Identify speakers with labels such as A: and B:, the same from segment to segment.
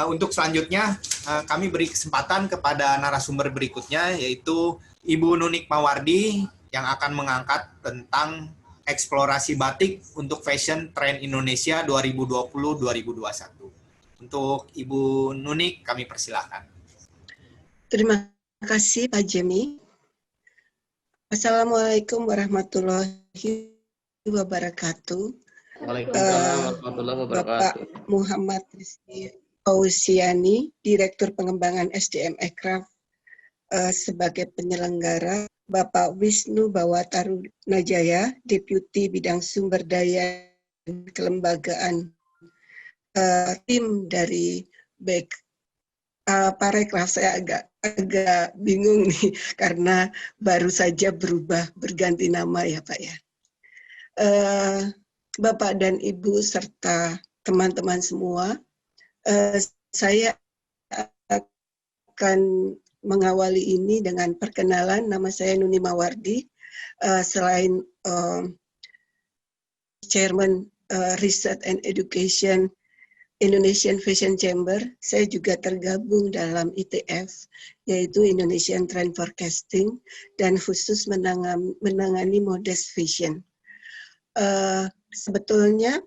A: Untuk selanjutnya, kami beri kesempatan kepada narasumber berikutnya, yaitu Ibu Nunik Mawardi, yang akan mengangkat tentang eksplorasi batik untuk fashion trend Indonesia 2020-2021. Untuk Ibu Nunik, kami persilahkan.
B: Terima kasih, Pak Jemi. Assalamualaikum warahmatullahi wabarakatuh.
C: Waalaikumsalam warahmatullahi wabarakatuh.
B: Bapak Muhammad Rizky Ausiani, Direktur Pengembangan SDM Ekraf sebagai penyelenggara, Bapak Wisnu Bawataru Najaya, Deputi Bidang Sumber Daya dan Kelembagaan, tim dari Parekraf. Saya agak bingung nih karena baru saja berganti nama ya Pak ya. Bapak dan Ibu serta teman-teman semua, saya akan mengawali ini dengan perkenalan. Nama saya Nuni Mawardi. Selain Chairman Research and Education Indonesian Fashion Chamber, saya juga tergabung dalam ITF, yaitu Indonesian Trend Forecasting, dan khusus menangani modest fashion. Sebetulnya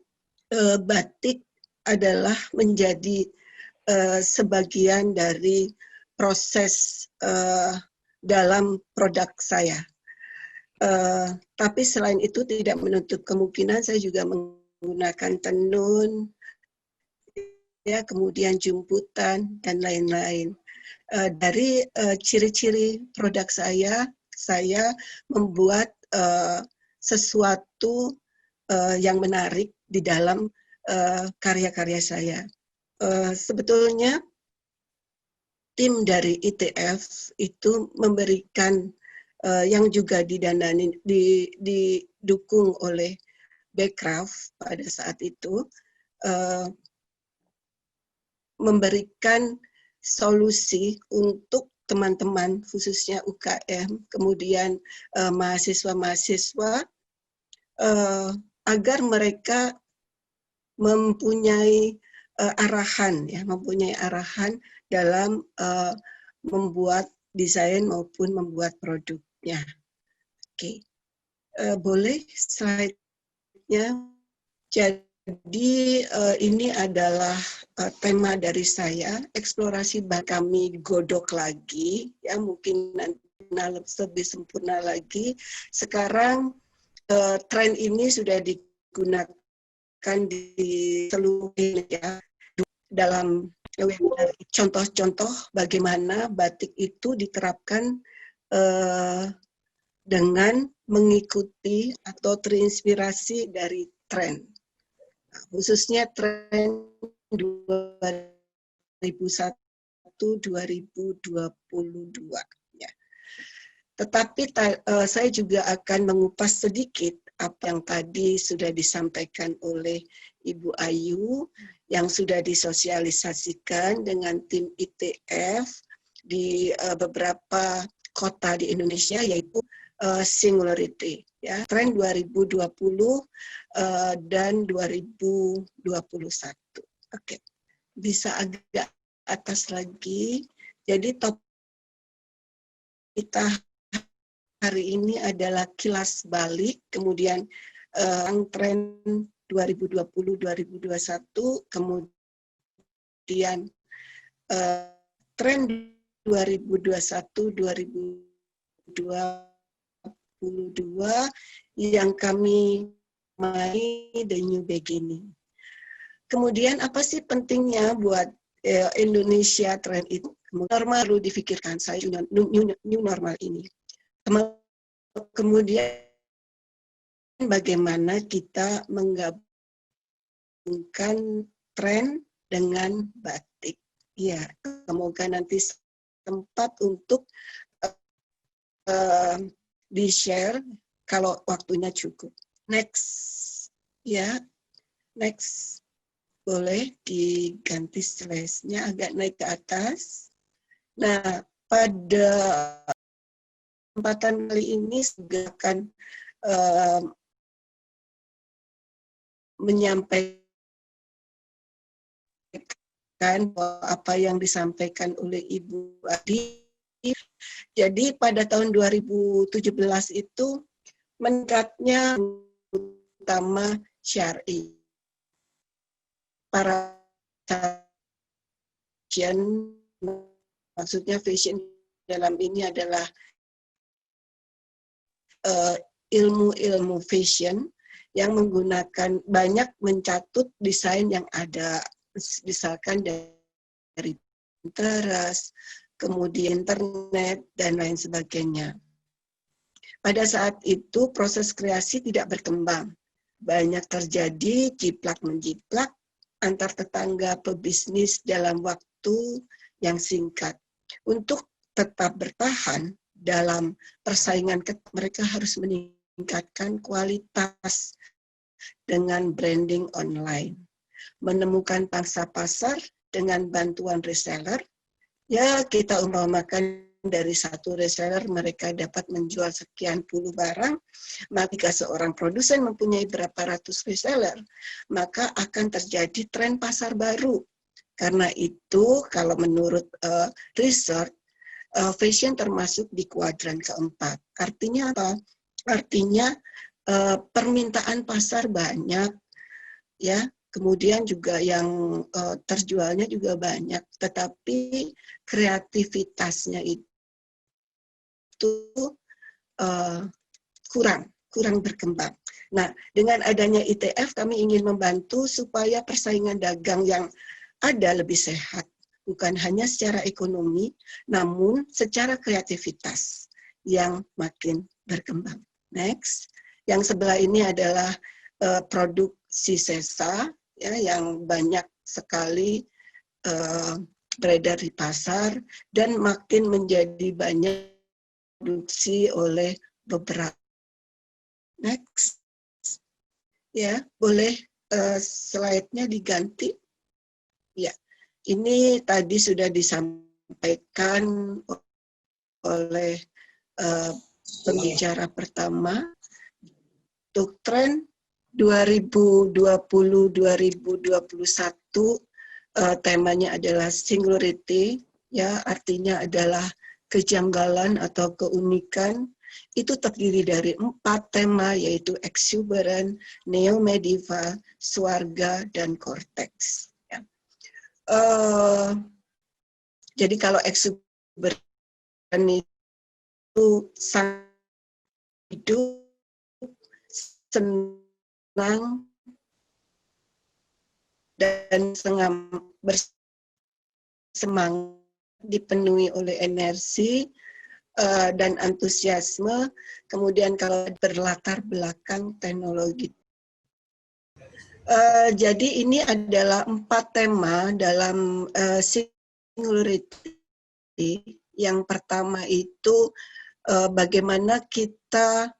B: batik adalah menjadi sebagian dari proses dalam produk saya. Tapi selain itu tidak menutup kemungkinan saya juga menggunakan tenun, ya, kemudian jemputan dan lain-lain. Dari ciri-ciri produk saya membuat sesuatu yang menarik di dalam karya-karya saya. Sebetulnya tim dari ITF itu memberikan yang juga didukung oleh Bekraf pada saat itu, memberikan solusi untuk teman-teman khususnya UKM, kemudian mahasiswa-mahasiswa, agar mereka mempunyai arahan dalam membuat desain maupun membuat produknya. Oke, boleh slide-nya. Jadi ini adalah tema dari saya, eksplorasi kami godok lagi, ya mungkin nanti lebih sempurna lagi. Sekarang tren ini sudah digunakan di seluruh Indonesia dalam webinar. Contoh-contoh bagaimana batik itu diterapkan dengan mengikuti atau terinspirasi dari tren. Khususnya tren 2001-2022. Ya. Tetapi saya juga akan mengupas sedikit apa yang tadi sudah disampaikan oleh Ibu Ayu, yang sudah disosialisasikan dengan tim ITF di beberapa kota di Indonesia, yaitu singularity, ya, tren 2020 dan 2021. Oke, bisa agak atas lagi. Jadi topik kita hari ini adalah kilas balik, kemudian tren 2020-2021, kemudian tren 2021-2022 yang kami namai The New Beginning. Kemudian apa sih pentingnya buat Indonesia tren itu? Normal perlu difikirkan, saya new normal ini. Kemudian bagaimana kita menggabungkan tren dengan batik. Ya, semoga nanti sempat untuk di-share kalau waktunya cukup. Next, ya, next. Boleh diganti slide-nya agak naik ke atas. Nah, pada kesempatan kali ini saya akan menyampaikan apa yang disampaikan oleh Ibu Adi. Jadi pada tahun 2017 itu meningkatnya utama syar'i. Para fashion, maksudnya fashion dalam ini adalah ilmu-ilmu fashion yang menggunakan banyak mencatut desain yang ada, misalkan dari Pinterest, kemudian internet, dan lain sebagainya. Pada saat itu proses kreasi tidak berkembang. Banyak terjadi jiplak-menjiplak antar tetangga pebisnis dalam waktu yang singkat. Untuk tetap bertahan dalam persaingan, mereka harus meningkatkan kualitas dengan branding online. Menemukan pangsa pasar dengan bantuan reseller, ya kita umpamakan dari satu reseller mereka dapat menjual sekian puluh barang, maka jika seorang produsen mempunyai berapa ratus reseller, maka akan terjadi tren pasar baru. Karena itu kalau menurut research, fashion termasuk di kuadran keempat. Artinya apa? Artinya permintaan pasar banyak, ya. Kemudian juga yang terjualnya juga banyak, tetapi kreativitasnya itu kurang berkembang. Nah, dengan adanya ITF kami ingin membantu supaya persaingan dagang yang ada lebih sehat, bukan hanya secara ekonomi, namun secara kreativitas yang makin berkembang. Next, yang sebelah ini adalah produk Sisesa, ya, yang banyak sekali beredar di pasar dan makin menjadi banyak produksi oleh beberapa. Next, ya, boleh slide-nya diganti. Ya, ini tadi sudah disampaikan oleh pembicara pertama. Untuk tren 2020-2021 temanya adalah singularity, ya, artinya adalah kejanggalan atau keunikan. Itu terdiri dari 4 tema, yaitu exuberant, neo-medieval, swarga, dan cortex. Ya. Jadi kalau exuberant itu sangat hidup, senang, dan bersemangat, dipenuhi oleh energi dan antusiasme. Kemudian kalau berlatar belakang teknologi. Jadi ini adalah 4 tema dalam singularity. Yang pertama itu bagaimana kita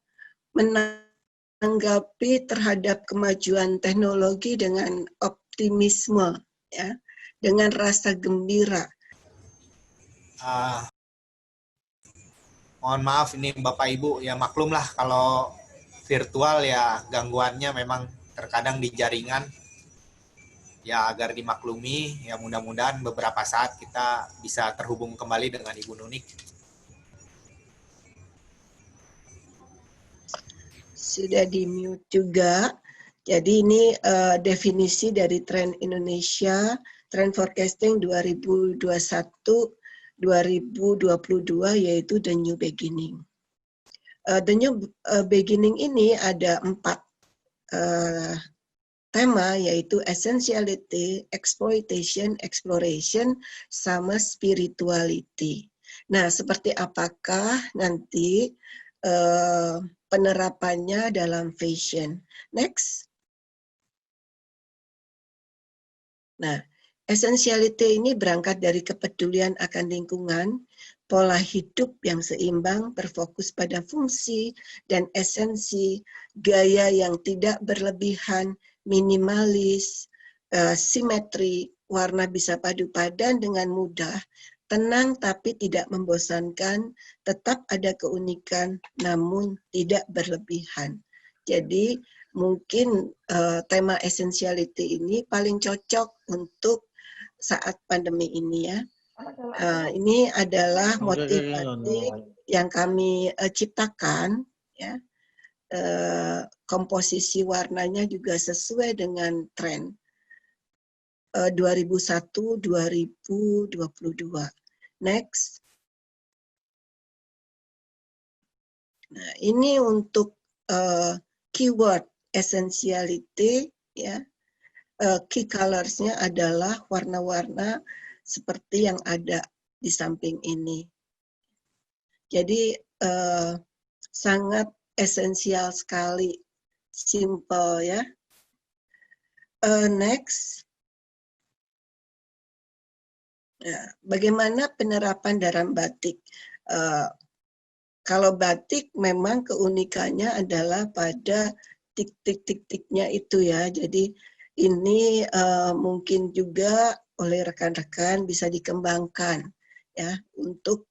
B: menanggapi terhadap kemajuan teknologi dengan optimisme, ya, dengan rasa gembira.
A: Mohon maaf ini Bapak Ibu, ya maklumlah kalau virtual ya gangguannya memang terkadang di jaringan, ya agar dimaklumi, ya mudah-mudahan beberapa saat kita bisa terhubung kembali dengan Ibu Nunik.
B: Sudah di-mute juga. Jadi ini definisi dari tren Indonesia, tren forecasting 2021-2022, yaitu the new beginning. The new beginning ini ada 4 tema, yaitu essentiality, exploitation, exploration, sama spirituality. Nah, seperti apakah nanti penerapannya dalam fashion? Next. Nah, essentiality ini berangkat dari kepedulian akan lingkungan, pola hidup yang seimbang, berfokus pada fungsi dan esensi, gaya yang tidak berlebihan, minimalis, simetri, warna bisa padu padan dengan mudah, tenang tapi tidak membosankan, tetap ada keunikan namun tidak berlebihan. Jadi mungkin tema essentiality ini paling cocok untuk saat pandemi ini ya. Ini adalah motif batik yang kami ciptakan ya. Komposisi warnanya juga sesuai dengan tren 2001-2022. Next. Nah, ini untuk keyword essentiality ya. Key colorsnya adalah warna-warna seperti yang ada di samping ini. Jadi sangat esensial sekali, simple ya. Next. Nah, bagaimana penerapan dalam batik? Kalau batik memang keunikannya adalah pada titik-titiknya itu ya. Jadi ini mungkin juga oleh rekan-rekan bisa dikembangkan ya untuk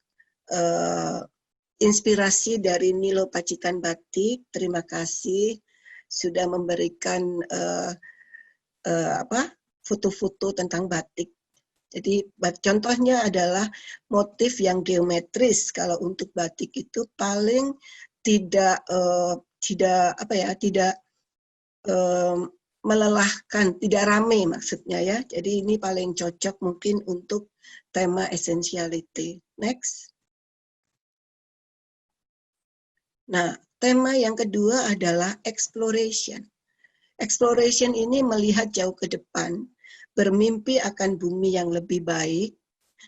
B: inspirasi dari Nilo Pacitan Batik. Terima kasih sudah memberikan foto-foto tentang batik. Jadi contohnya adalah motif yang geometris. Kalau untuk batik itu paling tidak melelahkan, tidak rame maksudnya ya. Jadi ini paling cocok mungkin untuk tema essentiality. Next. Nah, tema yang kedua adalah exploration. Exploration ini melihat jauh ke depan, bermimpi akan bumi yang lebih baik,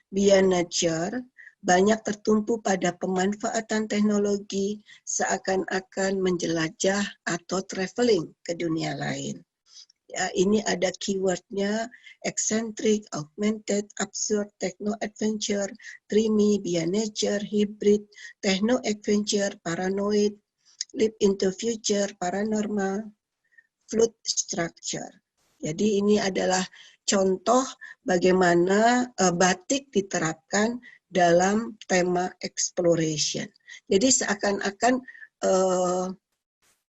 B: beyond nature, banyak tertumpu pada pemanfaatan teknologi seakan-akan menjelajah atau traveling ke dunia lain. Ya, ini ada keywordnya eccentric, augmented, absurd, techno-adventure, dreamy, beyond nature, hybrid, techno-adventure, paranoid, leap into future, paranormal, fluid structure. Jadi ini adalah contoh bagaimana batik diterapkan dalam tema exploration. Jadi seakan-akan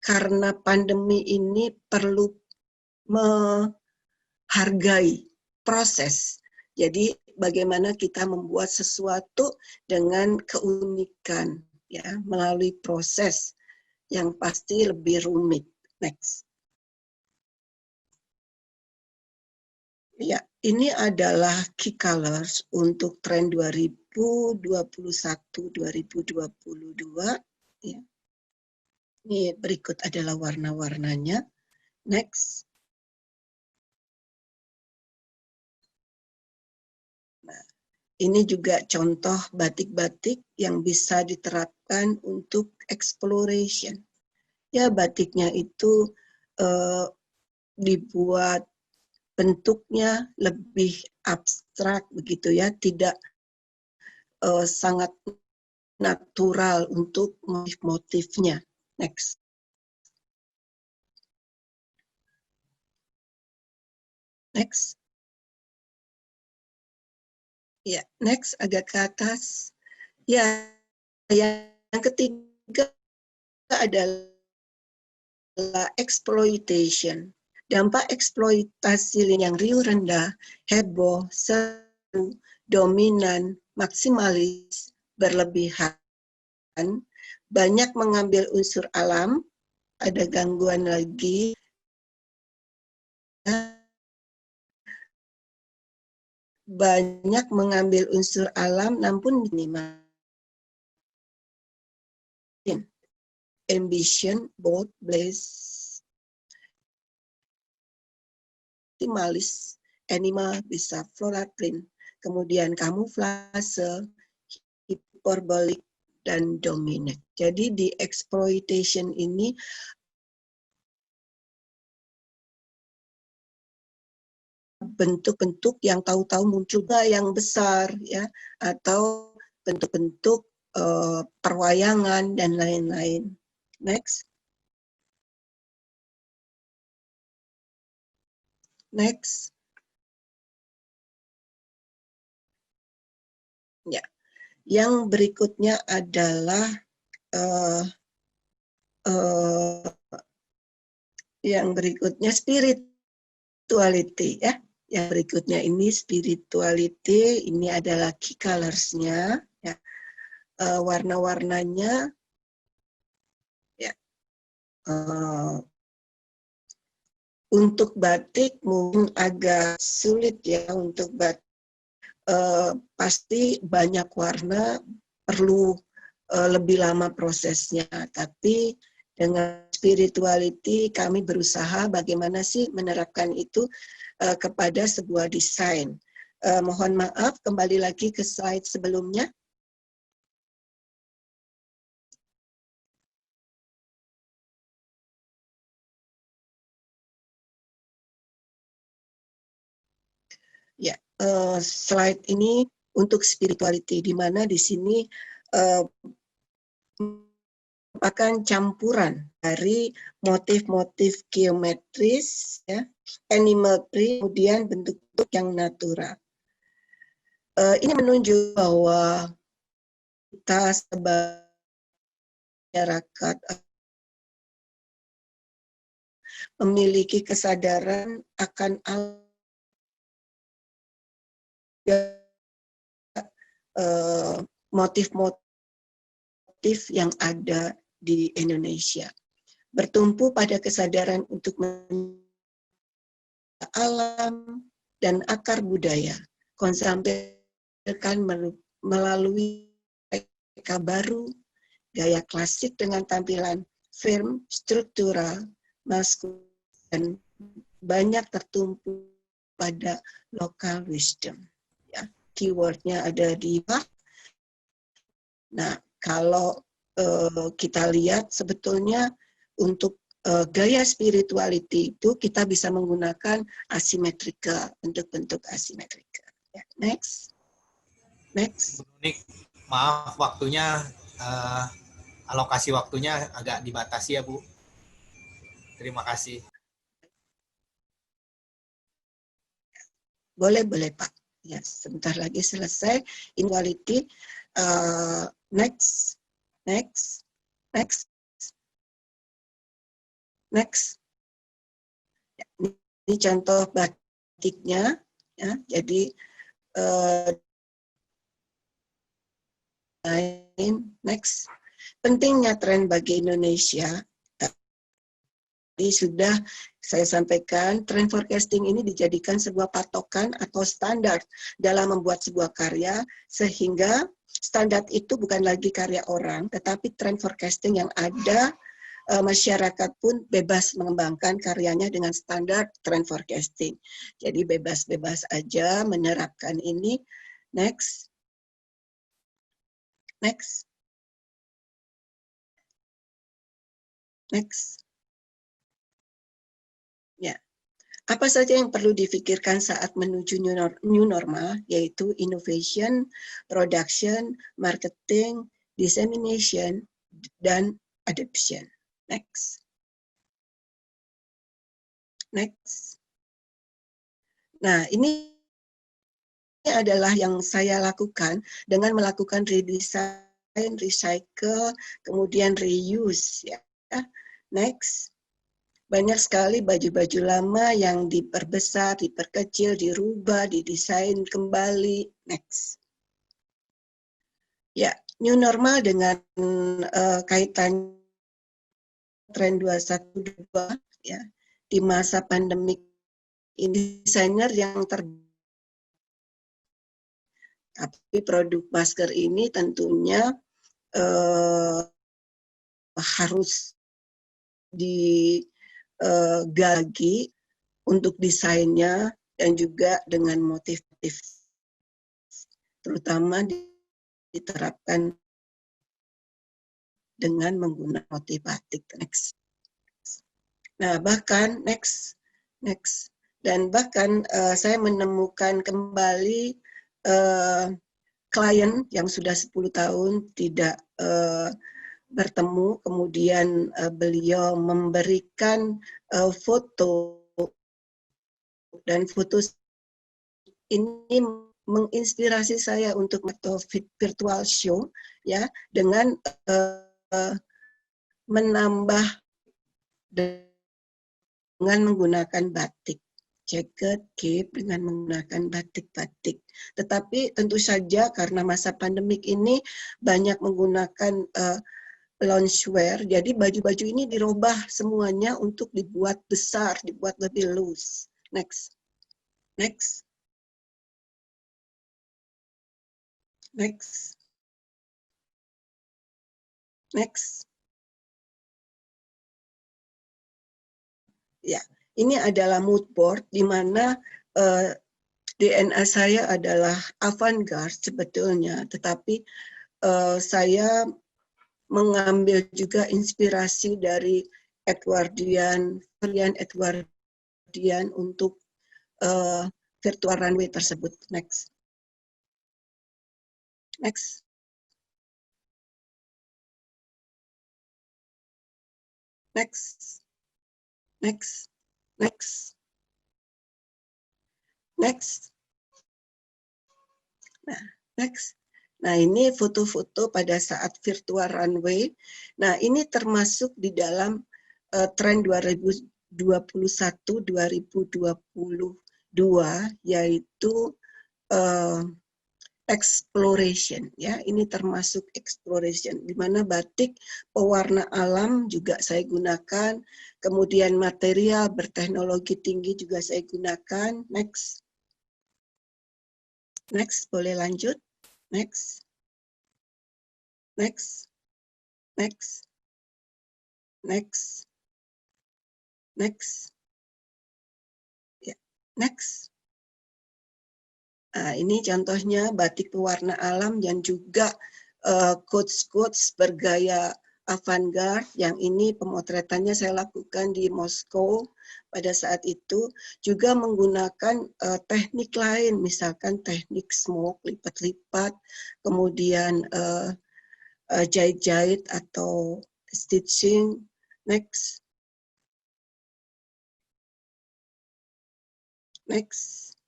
B: karena pandemi ini perlu menghargai proses. Jadi bagaimana kita membuat sesuatu dengan keunikan ya melalui proses yang pasti lebih rumit. Next. Ya, ini adalah key colors untuk tren 2021-2022. Ya. Ini berikut adalah warna-warnanya. Next. Nah, ini juga contoh batik-batik yang bisa diterapkan untuk exploration. Ya, batiknya itu dibuat bentuknya lebih abstrak begitu ya, tidak sangat natural untuk motif-motifnya. Next. Next. Ya, next agak ke atas. Ya, yang ketiga adalah exploitation. Dampak eksploitasi yang riuh rendah, heboh, seru, dominan, maksimalis, berlebihan, banyak mengambil unsur alam, ada gangguan lagi, banyak mengambil unsur alam, namun minimal. Ambition, bold, blaze, maximalis, animal, bisa floral print, kemudian kamuflase, hiperbolik, dan dominate. Jadi di exploitation ini bentuk-bentuk yang tahu-tahu muncul yang besar ya, atau bentuk-bentuk perwayangan dan lain-lain. Next. Next. Ya. Yang berikutnya adalah yang berikutnya spirituality ya. Yang berikutnya ini spirituality, ini adalah key colors-nya, ya. Warna-warnanya, ya. Untuk batik mungkin agak sulit ya untuk batik. Pasti banyak warna, perlu lebih lama prosesnya. Tapi dengan spirituality kami berusaha bagaimana sih menerapkan itu kepada sebuah desain. Mohon maaf, kembali lagi ke slide sebelumnya. Ya, slide ini untuk spirituality, di mana di sini merupakan campuran dari motif-motif geometris, ya, animal print, kemudian bentuk-bentuk yang natural. Ini menunjuk bahwa kita sebagai masyarakat memiliki kesadaran akan motif-motif yang ada di Indonesia. Bertumpu pada kesadaran untuk alam dan akar budaya, konsampaikan melalui mereka baru, gaya klasik dengan tampilan firm, struktural, maskulin, dan banyak tertumpu pada local wisdom. Ya, keywordnya ada di bawah. Nah, kalau kita lihat sebetulnya untuk gaya spirituality itu kita bisa menggunakan asimetrika, bentuk-bentuk asimetrika. Ya, next.
A: Nick, maaf waktunya, alokasi waktunya agak dibatasi ya Bu. Terima kasih.
B: Boleh Pak. Ya, sebentar lagi selesai. Inequality. Next. Ya, ini contoh batiknya. Ya, jadi next. Pentingnya tren bagi Indonesia. Tadi sudah saya sampaikan, trend forecasting ini dijadikan sebuah patokan atau standar dalam membuat sebuah karya, sehingga standar itu bukan lagi karya orang, tetapi trend forecasting yang ada, masyarakat pun bebas mengembangkan karyanya dengan standar trend forecasting. Jadi bebas-bebas aja menerapkan ini. Next. Ya. Apa saja yang perlu difikirkan saat menuju new normal, yaitu innovation, production, marketing, dissemination, dan adoption. Next. Nah, ini adalah yang saya lakukan dengan melakukan redesign, recycle, kemudian reuse. Ya. Next. Banyak sekali baju-baju lama yang diperbesar, diperkecil, dirubah, didesain kembali. Next. Ya, new normal dengan kaitan tren 212 ya. Di masa pandemik ini desainer yang tapi produk masker ini tentunya harus digali untuk desainnya dan juga dengan motif-motif, terutama diterapkan dengan menggunakan motif batik. Next. Nah, bahkan next, dan bahkan saya menemukan kembali klien yang sudah 10 tahun tidak bertemu, kemudian beliau memberikan foto, dan foto ini menginspirasi saya untuk virtual show ya, dengan menambah dengan menggunakan batik. jaket, cape dengan menggunakan batik-batik. Tetapi tentu saja karena masa pandemik ini banyak menggunakan loungewear, jadi baju-baju ini dirubah semuanya untuk dibuat besar, dibuat lebih loose. Next. Next. Next. Next. Ya, ini adalah mood board di mana DNA saya adalah avant-garde sebetulnya, tetapi saya mengambil juga inspirasi dari Edwardian, varian Edwardian untuk virtual runway tersebut. Next. Next. Next. Next. Next. Next. Nah, next. Nah, ini foto-foto pada saat virtual runway. Nah, ini termasuk di dalam tren 2021-2022, yaitu exploration, ya. Ini termasuk exploration, di mana batik pewarna alam juga saya gunakan, kemudian material berteknologi tinggi juga saya gunakan. Next. Next, boleh lanjut. Next. Next. Next. Next. Next. Ya, next. Nah, ini contohnya batik pewarna alam dan juga quotes-quotes bergaya avant-garde. Yang ini pemotretannya saya lakukan di Moskow pada saat itu. Juga menggunakan teknik lain, misalkan teknik smoke, lipat-lipat, kemudian jahit-jahit atau stitching. Next. Next.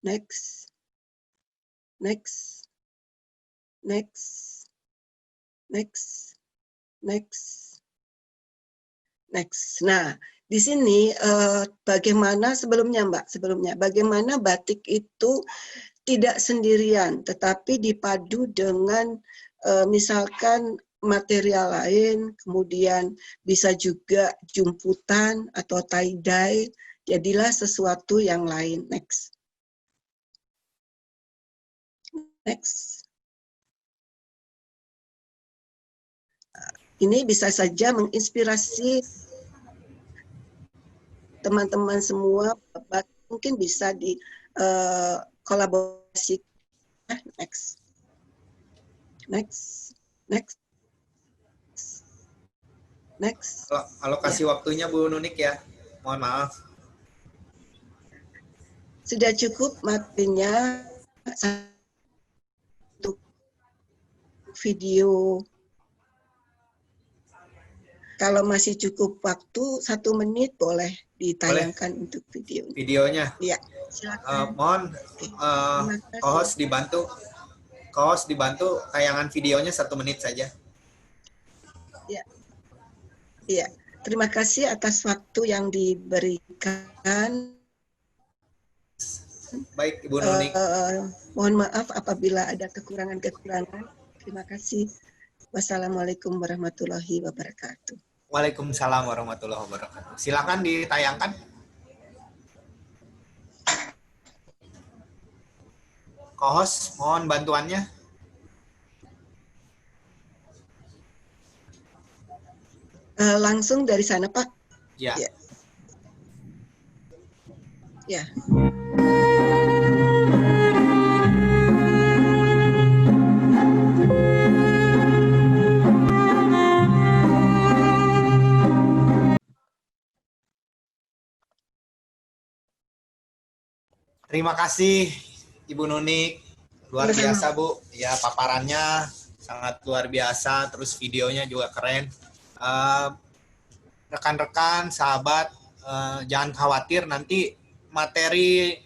B: Next. Next. Next. Next. Next. Next. Nah, di sini bagaimana sebelumnya, Mbak? Sebelumnya, bagaimana batik itu tidak sendirian, tetapi dipadu dengan misalkan material lain, kemudian bisa juga jumputan atau tie-dye, jadilah sesuatu yang lain. Next. Next. Ini bisa saja menginspirasi teman-teman semua, mungkin bisa di kolaborasi. Next. Next. Next. Next.
A: Alokasi waktunya Bu Nunik ya. Mohon maaf.
B: Sudah cukup materinya untuk video. Kalau masih cukup waktu 1 menit boleh ditayangkan untuk video.
A: Videonya.
B: Ya, silakan.
A: Mohon co-host dibantu tayangan videonya 1 menit saja.
B: Ya. Ya, terima kasih atas waktu yang diberikan.
A: Baik, Ibu Nunik.
B: Mohon maaf apabila ada kekurangan-kekurangan. Terima kasih. Wassalamualaikum warahmatullahi wabarakatuh.
A: Waalaikumsalam warahmatullahi wabarakatuh. Silakan ditayangkan. Co-host, mohon bantuannya.
B: Langsung dari sana, Pak.
A: Ya.
B: Ya. Ya.
A: Terima kasih Ibu Nunik. Luar biasa, Bu. Ya, paparannya sangat luar biasa, terus videonya juga keren. Rekan-rekan, sahabat, jangan khawatir, nanti materi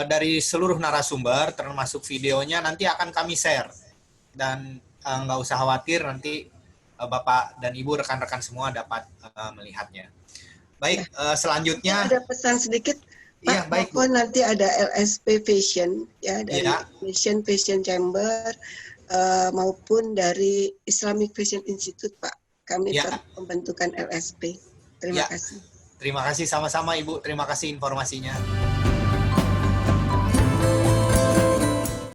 A: dari seluruh narasumber, termasuk videonya, nanti akan kami share. Dan nggak usah khawatir, nanti Bapak dan Ibu, rekan-rekan semua dapat melihatnya. Baik, selanjutnya
B: Ada pesan sedikit, Pak.
A: Iya, baik, Bu.
B: Mohon nanti ada LSP Fashion ya dari
A: Iya.
B: Fashion Chamber maupun dari Islamic Fashion Institute, Pak. Kami
A: Ya.
B: pembentukan LSP. Terima
A: Ya.
B: kasih.
A: Terima kasih sama-sama Ibu, terima kasih informasinya.